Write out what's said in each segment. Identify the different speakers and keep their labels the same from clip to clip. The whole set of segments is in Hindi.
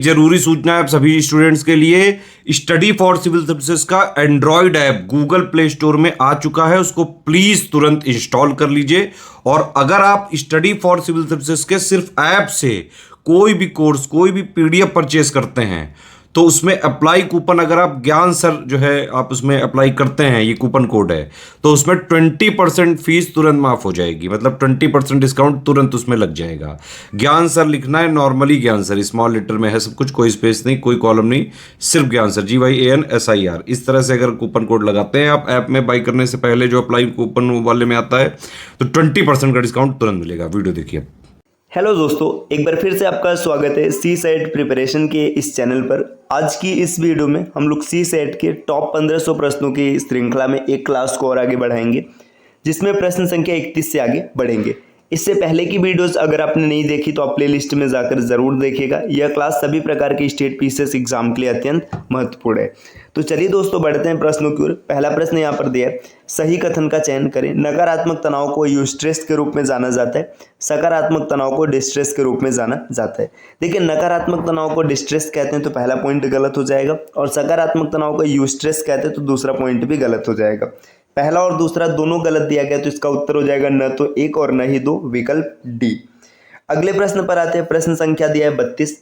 Speaker 1: जरूरी सूचना है आप सभी स्टूडेंट्स के लिए। स्टडी फॉर सिविल सर्विसेज का Android app Google play store में आ चुका है, उसको प्लीज तुरंत इंस्टॉल कर लीजिए। और अगर आप स्टडी फॉर सिविल सर्विसेज के सिर्फ ऐप से कोई भी कोर्स, कोई भी पीडीएफ परचेस करते हैं तो उसमें अप्लाई कूपन, अगर आप ज्ञान सर जो है आप उसमें अप्लाई करते हैं, ये कूपन कोड है, तो उसमें 20% फीस तुरंत माफ हो जाएगी। मतलब 20% डिस्काउंट तुरंत उसमें लग जाएगा। ज्ञान सर लिखना है, नॉर्मली ज्ञान सर, स्मॉल लेटर में है सब कुछ, कोई स्पेस नहीं, कोई कॉलम नहीं, सिर्फ ज्ञान सर, GYANSIR। इस तरह से अगर कूपन कोड लगाते हैं आप ऐप में बाई करने से पहले, जो अप्लाई कूपन वाले में आता है, तो 20% का डिस्काउंट तुरंत मिलेगा। वीडियो देखिए।
Speaker 2: हेलो दोस्तों, एक बार फिर से आपका स्वागत है सी सेट प्रिपरेशन के इस चैनल पर। आज की इस वीडियो में हम लोग सी सेट के टॉप 1500 प्रश्नों की श्रृंखला में एक क्लास को और आगे बढ़ाएंगे, जिसमें प्रश्न संख्या 31 से आगे बढ़ेंगे। इससे पहले की वीडियोस अगर आपने नहीं देखी तो आप प्ले लिस्ट में जाकर जरूर देखिएगा। यह क्लास सभी प्रकार के स्टेट पीसीएस एग्जाम के लिए अत्यंत महत्वपूर्ण है। तो चलिए दोस्तों, बढ़ते हैं प्रश्नों की ओर। पहला प्रश्न यहाँ पर दिया है, सही कथन का चयन करें। नकारात्मक तनाव को यूस्ट्रेस के रूप में जाना जाता है, सकारात्मक तनाव को डिस्ट्रेस के रूप में जाना जाता है। देखिए, नकारात्मक तनाव को डिस्ट्रेस कहते हैं तो पहला पॉइंट गलत हो जाएगा, और सकारात्मक तनाव को यूस्ट्रेस कहते हैं तो दूसरा पॉइंट भी गलत हो जाएगा। पहला और दूसरा दोनों गलत दिया गया, तो इसका उत्तर हो जाएगा न तो एक और न ही दो, विकल्प डी। अगले प्रश्न पर आते हैं। प्रश्न संख्या दिया है 32।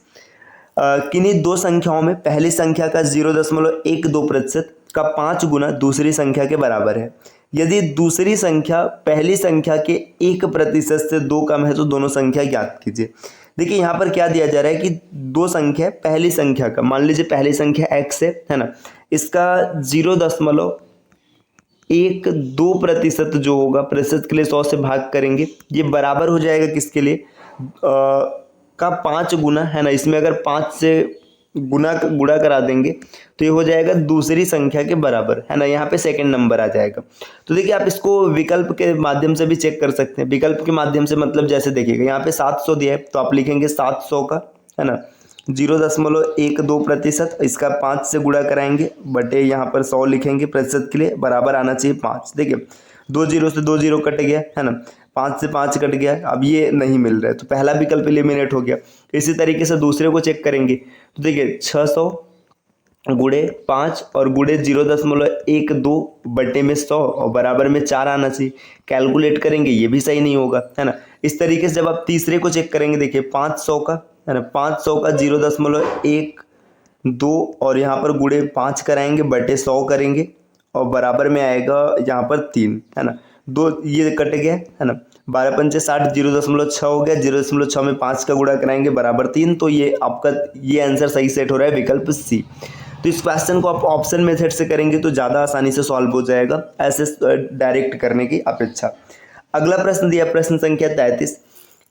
Speaker 2: किन्हीं दो संख्याओं में पहली संख्या का 0.12% का 5 गुना दूसरी संख्या के बराबर है। यदि दूसरी संख्या पहली संख्या के 1% से 2 कम है तो दोनों संख्या ज्ञात कीजिए। देखिए, यहाँ पर क्या दिया जा रहा है कि दो संख्या, पहली संख्या का, मान लीजिए पहली संख्या x है ना, इसका 0.12% जो होगा, प्रतिशत के लिए 100 से भाग करेंगे, ये बराबर हो जाएगा किसके लिए, का 5 गुना, है ना। इसमें अगर 5 से गुणा करा देंगे तो ये हो जाएगा दूसरी संख्या के बराबर, है ना। यहाँ पे सेकंड नंबर आ जाएगा। तो देखिए, आप इसको विकल्प के माध्यम से भी चेक कर सकते हैं। विकल्प के माध्यम से मतलब जैसे देखिएगा, यहाँ पे 700 दिया है तो आप लिखेंगे 700 का, है ना, 0.12%, इसका 5 से गुणा कराएंगे, बटे यहाँ पर 100 लिखेंगे, प्रतिशत के लिए बराबर आना चाहिए 5। देखिए, 2 0 से 2 0 कट गया, है ना, 5 से 5 कट गया, अब ये नहीं मिल रहा है तो पहला विकल्प एलिमिनेट हो गया। इसी तरीके से दूसरे को चेक करेंगे तो देखिए 600 गुणे 5 और गुणे 0.12 बटे में 100 और बराबर में 4 आना चाहिए। कैलकुलेट करेंगे, ये भी सही नहीं होगा, है ना। इस तरीके से जब आप तीसरे को चेक करेंगे, देखिए 500 का, है ना, 500 का 0.12 और यहाँ पर गुणे 5 कराएंगे, बटे 100 करेंगे और बराबर में आएगा यहाँ पर 3, है ना। 2 ये कट गया, है ना, 12 पंचे 60, 0.6 हो गया, 0.6 में 5 का गुणा कराएंगे, बराबर 3। तो ये आपका ये आंसर सही सेट हो रहा है, विकल्प सी। तो इस क्वेश्चन को आप ऑप्शन मेथड से करेंगे तो ज़्यादा आसानी से सॉल्व हो जाएगा, ऐसे डायरेक्ट करने की अपेक्षा। अगला प्रश्न दिया, प्रश्न संख्या 33,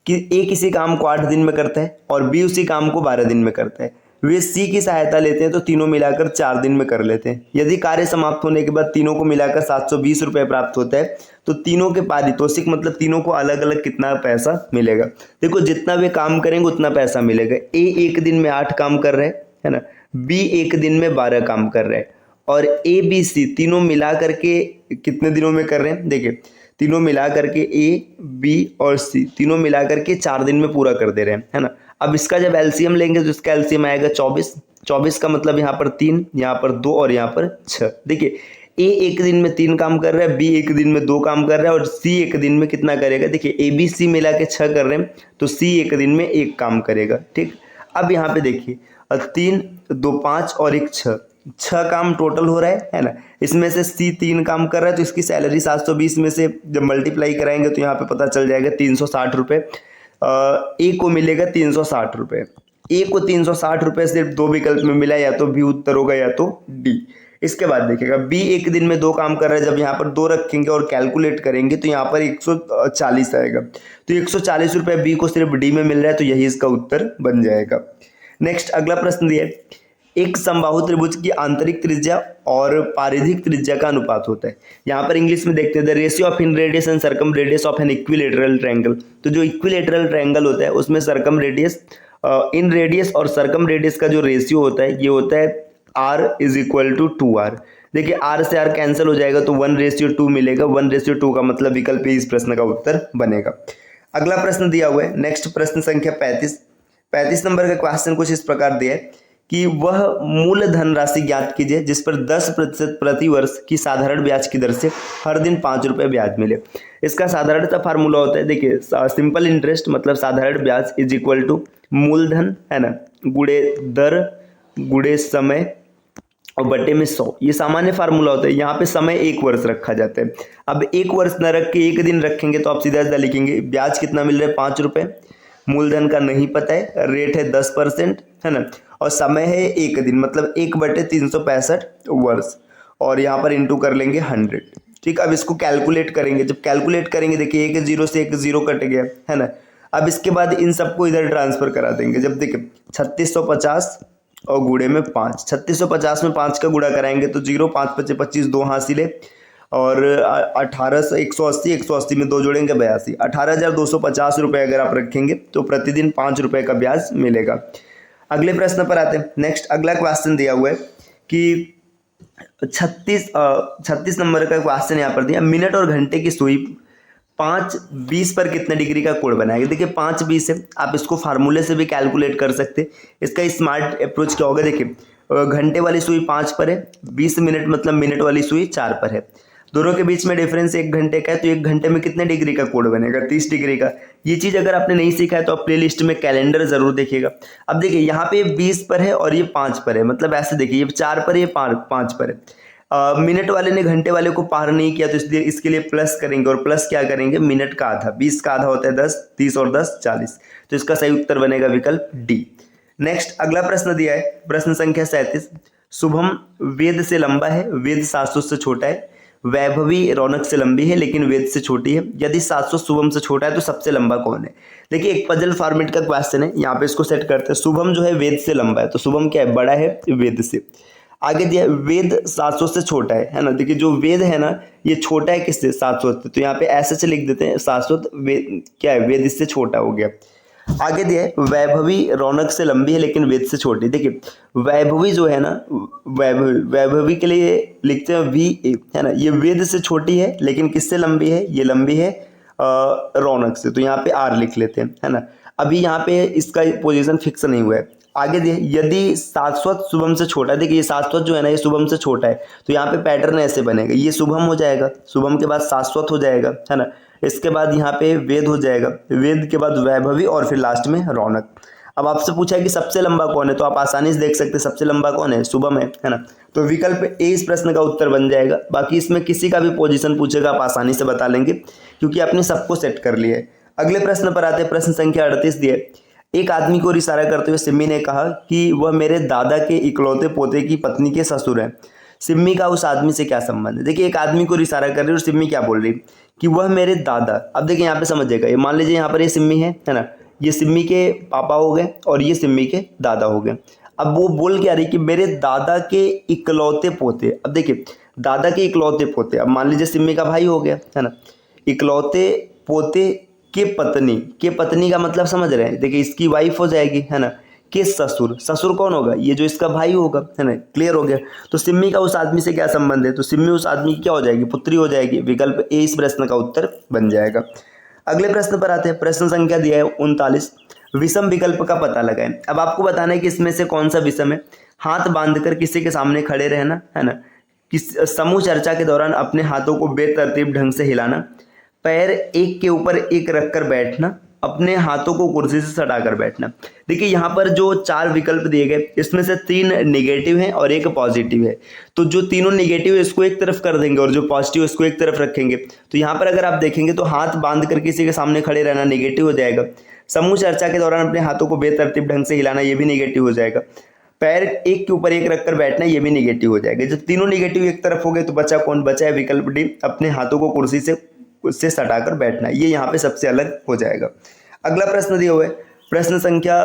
Speaker 2: कि ए किसी काम को 8 दिन में करता है और बी उसी काम को 12 दिन में करता है। वे सी की सहायता लेते हैं तो तीनों मिलाकर 4 दिन में कर लेते हैं। यदि कार्य समाप्त होने के बाद तीनों को मिलाकर 720 रुपये प्राप्त होता है तो तीनों के पारितोषिक, मतलब तीनों को अलग अलग कितना पैसा मिलेगा। देखो, जितना वे काम करेंगे उतना पैसा मिलेगा। ए एक दिन में 8 काम कर रहे हैं, है ना, बी एक दिन में 12 काम कर रहे हैं, और ए बी सी तीनों मिला करके कितने दिनों में कर रहे हैं। देखिए, तीनों मिला करके ए बी और सी तीनों मिला करके 4 दिन में पूरा कर दे रहे हैं, है ना। अब इसका जब एलसीएम लेंगे तो इसका एलसीएम आएगा 24। 24 का मतलब यहाँ पर 3, यहाँ पर 2 और यहाँ पर 6। देखिए, ए एक दिन में 3 काम कर रहा है, बी एक दिन में 2 काम कर रहा है और सी एक दिन में कितना करेगा। देखिए, ए बी सी मिला के 6 कर रहे हैं तो सी एक दिन में 1 काम करेगा, ठीक। अब यहाँ पे देखिए, 3 2 5 और 1 6 काम टोटल हो रहा है ना। इसमें से सी 3 काम कर रहा है तो इसकी सैलरी 720 में से जब मल्टीप्लाई कराएंगे तो यहाँ पे पता चल जाएगा 360 रुपये। ए को मिलेगा 360 रुपये। ए को 360 रुपये सिर्फ 2 विकल्प में मिला, या तो बी उत्तर होगा या तो डी। इसके बाद देखिएगा, बी एक दिन में 2 काम कर रहा है, जब यहाँ पर 2 रखेंगे और कैलकुलेट करेंगे तो यहाँ पर 140 आएगा, तो 140 रुपये बी को सिर्फ डी में मिल रहा है, तो यही इसका उत्तर बन जाएगा। नेक्स्ट अगला प्रश्न दिया है, एक समबाहु त्रिभुज की आंतरिक त्रिज्या और पारिधिक त्रिज्या का अनुपात होता है। यहाँ पर इंग्लिश में देखते हैं, the ratio of in radius and circum radius of an equilateral triangle. तो जो इक्विलेटरल ट्रायंगल होता है उसमें सर्कम रेडियस, इन रेडियस और सर्कम रेडियस का जो रेशियो होता है ये होता है r is equal to 2r। देखिए, r से r कैंसिल हो जाएगा तो 1:2 मिलेगा। 1:2 का मतलब विकल्प इस प्रश्न का उत्तर बनेगा। अगला प्रश्न दिया हुआ है, नेक्स्ट प्रश्न संख्या 35। 35 नंबर का क्वेश्चन कुछ इस प्रकार दिया है कि वह मूल धनराशि ज्ञात कीजिए जिस पर 10% प्रति वर्ष की साधारण ब्याज की दर से हर दिन 5 रुपये ब्याज मिले। इसका साधारणतः फार्मूला होता है, देखिए सिंपल इंटरेस्ट मतलब साधारण ब्याज इज इक्वल टू मूलधन है ना गुणे दर गुणे समय और बटे में 100। ये सामान्य फार्मूला होता है। यहाँ पे समय 1 वर्ष रखा जाता है। अब 1 वर्ष न रख के 1 दिन रखेंगे तो आप सीधा सीधा लिखेंगे ब्याज कितना मिल रहा है 5 रुपये, मूलधन का नहीं पता है, रेट है 10% है ना, और समय है 1 दिन मतलब 1/365 वर्ष, और यहाँ पर इंटू कर लेंगे 100। ठीक, अब इसको कैलकुलेट करेंगे। जब कैलकुलेट करेंगे देखिए एक जीरो से एक जीरो कट गया है ना। अब इसके बाद इन सबको इधर ट्रांसफर करा देंगे। जब देखिए 3650 और गुणे में 5, 3650 में 5 का गुणा कराएंगे तो 0, 5 × 5 = 25, 2 हासिल है, और 180 180 में 2 जोड़ेंगे 82, 18,250 रुपये अगर आप रखेंगे तो प्रतिदिन 5 रुपये का ब्याज मिलेगा। अगले प्रश्न पर आते हैं। नेक्स्ट अगला क्वेश्चन दिया हुआ है कि 36 नंबर का क्वेश्चन यहाँ पर दिया, मिनट और घंटे की सुई 5:20 पर कितने डिग्री का कोण बनाएगा। देखिए 5:20 है, आप इसको फार्मूले से भी कैलकुलेट कर सकते हैं। इसका स्मार्ट अप्रोच क्या होगा, देखिए घंटे वाली सुई 5 पर है, 20 मिनट मतलब मिनट वाली सुई 4 पर है, दोनों के बीच में डिफरेंस 1 घंटे का है, तो 1 घंटे में कितने डिग्री का कोण बनेगा 30 डिग्री का। ये चीज़ अगर आपने नहीं सीखा है तो आप प्लेलिस्ट में कैलेंडर जरूर देखिएगा। अब देखिए यहाँ पे 20 पर है और ये 5 पर है, मतलब ऐसे देखिए ये 4 पर है, ये 5 पर है। मिनट वाले ने घंटे वाले को पार नहीं किया तो इसलिए इसके लिए प्लस करेंगे, और प्लस क्या करेंगे, मिनट का आधा, 20 का आधा होता है 10, 30 और 10 40, तो इसका सही उत्तर बनेगा विकल्प डी। नेक्स्ट अगला प्रश्न दिया है, प्रश्न संख्या 37, शुभम वेद से लंबा है, वेद शाश्वत से छोटा है, वैभवी रौनक से लंबी है लेकिन वेद से छोटी है, यदि शाश्वत शुभम से छोटा है तो सबसे लंबा कौन है। देखिए एक पजल फॉर्मेट का क्वेश्चन है, यहाँ पे इसको सेट करते हैं। शुभम जो है वेद से लंबा है, तो शुभम क्या है, बड़ा है वेद से। आगे दिया वेद शाश्वत से छोटा है ना। देखिए जो वेद है ना ये छोटा है किससे, शाश्वत से, तो यहाँ पे ऐसे से लिख देते हैं शाश्वत वेद क्या है, वेद इससे छोटा हो गया। आगे दिया है वैभवी रौनक से लंबी है लेकिन वेद से छोटी। देखिए वैभवी जो है ना, वैभवी के लिए लिखते हैं VA है ना, ये वेद से छोटी है लेकिन किससे लंबी है, ये लंबी है रौनक से, तो यहाँ पे R लिख लेते हैं है ना। अभी यहाँ पे इसका पोजीशन फिक्स नहीं हुआ है। आगे दिए यदि शाश्वत शुभम से छोटा है, देखिए ये शाश्वत जो है ना ये शुभम से छोटा है, तो यहाँ पे पैटर्न ऐसे बनेगा, ये शुभम हो जाएगा, शुभम के बाद शाश्वत हो जाएगा है ना, इसके बाद यहाँ पे वेद हो जाएगा, वेद के बाद वैभवी और फिर लास्ट में रौनक। अब आपसे पूछा है कि सबसे लंबा कौन है, तो आप आसानी से देख सकते हैं सबसे लंबा कौन है, शुभम है ना, तो विकल्प ए इस प्रश्न का उत्तर बन जाएगा। बाकी इसमें किसी का भी पोजीशन पूछेगा आप आसानी से बता लेंगे क्योंकि आपने सबको सेट कर लिया है। अगले प्रश्न पर आते हैं, प्रश्न संख्या 38 दिए, एक आदमी को इशारा करते हुए सिम्मी ने कहा कि वह मेरे दादा के इकलौते पोते की पत्नी के ससुर हैं। सिम्मी का उस आदमी से क्या संबंध है। देखिए एक आदमी को इशारा कर रही है और सिम्मी क्या बोल रही कि वह मेरे दादा। अब देखिए यहाँ पे समझिएगा, ये मान लीजिए यहाँ पर ये सिम्मी है ना, ये सिम्मी के पापा हो गए और ये सिम्मी के दादा हो गए। अब वो बोल के आ रही कि मेरे दादा के इकलौते पोते। अब देखिए दादा के इकलौते पोते, अब मान लीजिए सिम्मी का भाई हो गया है ना, इकलौते पोते के पत्नी का मतलब समझ रहे हैं, देखिए इसकी वाइफ हो जाएगी है ना, के ससुर, ससुर कौन होगा, ये जो इसका भाई होगा है ना, क्लियर हो गया। तो सिम्मी का उस आदमी से क्या संबंध है, तो सिम्मी उस आदमी की क्या हो जाएगी, पुत्री हो जाएगी, विकल्प ए इस प्रश्न का उत्तर बन जाएगा। अगले प्रश्न पर आते हैं, प्रश्न संख्या दिया है 39, विषम विकल्प का पता लगाएं। अब आपको बताना है कि इसमें से कौन सा विषम है। हाथ बांधकर किसी के सामने खड़े रहना है ना, किस समूह चर्चा के दौरान अपने हाथों को बेतरतीब ढंग से हिलाना, पैर एक के ऊपर एक रखकर बैठना, अपने हाथों को कुर्सी से सटाकर बैठना। देखिए यहाँ पर जो 4 विकल्प दिए गए इसमें से 3 निगेटिव हैं और 1 पॉजिटिव है, तो जो तीनों निगेटिव है इसको एक तरफ कर देंगे और जो पॉजिटिव है इसको एक तरफ रखेंगे। तो यहाँ पर अगर आप देखेंगे तो हाथ बांध कर किसी के सामने खड़े रहना नेगेटिव हो जाएगा, समूह चर्चा के दौरान अपने हाथों को बेतरतीब ढंग से हिलाना ये भी नेगेटिव हो जाएगा, पैर एक के ऊपर एक रखकर बैठना ये भी नेगेटिव हो जाएगा। जब तीनों नेगेटिव एक तरफ हो गए तो बचा कौन, बचा है विकल्प डी, अपने हाथों को कुर्सी से उससे सटाकर बैठना, ये यहाँ पे सबसे अलग हो जाएगा। अगला प्रश्न दिया हुआ है, प्रश्न संख्या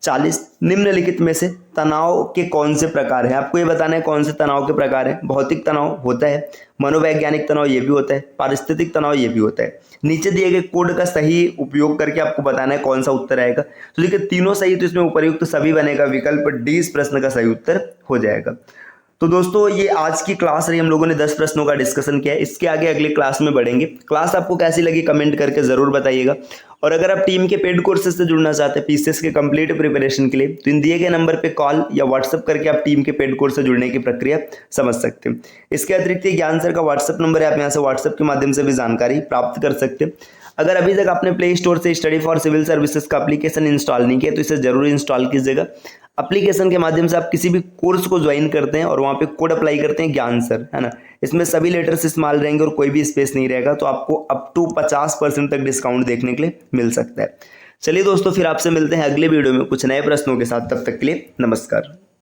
Speaker 2: 40, निम्नलिखित में से तनाव के कौन से प्रकार हैं। आपको ये बताना है कौन से तनाव के प्रकार हैं। भौतिक तनाव होता है, मनोवैज्ञानिक तनाव ये भी होता है, पारिस्थितिक तनाव ये भी होता है। नीचे दिए गए कोड का सही उपयोग करके आपको बताना है कौन सा उत्तर आएगा। तो देखिए तीनों सही, तो इसमें उपर्युक्त सभी बनेगा, विकल्प डी इस प्रश्न का सही उत्तर हो जाएगा। तो दोस्तों ये आज की क्लास रही, हम लोगों ने 10 प्रश्नों का डिस्कशन किया है। इसके आगे अगली क्लास में बढ़ेंगे। क्लास आपको कैसी लगी कमेंट करके ज़रूर बताइएगा। और अगर आप टीम के पेड कोर्सेज से जुड़ना चाहते हैं पीसीएस के कंप्लीट प्रिपरेशन के लिए, तो इन दिए गए नंबर पे कॉल या व्हाट्सअप करके आप टीम के पेड कोर्स से जुड़ने की प्रक्रिया समझ सकते हैं। इसके अतिरिक्त ये ज्ञान सर का व्हाट्सअप नंबर है, आप यहाँ से व्हाट्सअप के माध्यम से भी जानकारी प्राप्त कर सकते हैं। अगर अभी तक आपने प्ले स्टोर से स्टडी फॉर सिविल सर्विसेज का एप्लीकेशन इंस्टॉल नहीं किया तो इसे जरूर इंस्टॉल कीजिएगा। एप्लीकेशन के माध्यम से आप किसी भी कोर्स को ज्वाइन करते हैं और वहाँ पे कोड अप्लाई करते हैं ज्ञान सर, है ना। इसमें सभी लेटर्स इस्तेमाल रहेंगे और कोई भी स्पेस नहीं रहेगा, तो आपको अप टू 50% तक डिस्काउंट देखने के लिए मिल सकता है। चलिए दोस्तों, फिर आपसे मिलते हैं अगले वीडियो में कुछ नए प्रश्नों के साथ। तब तक के लिए नमस्कार।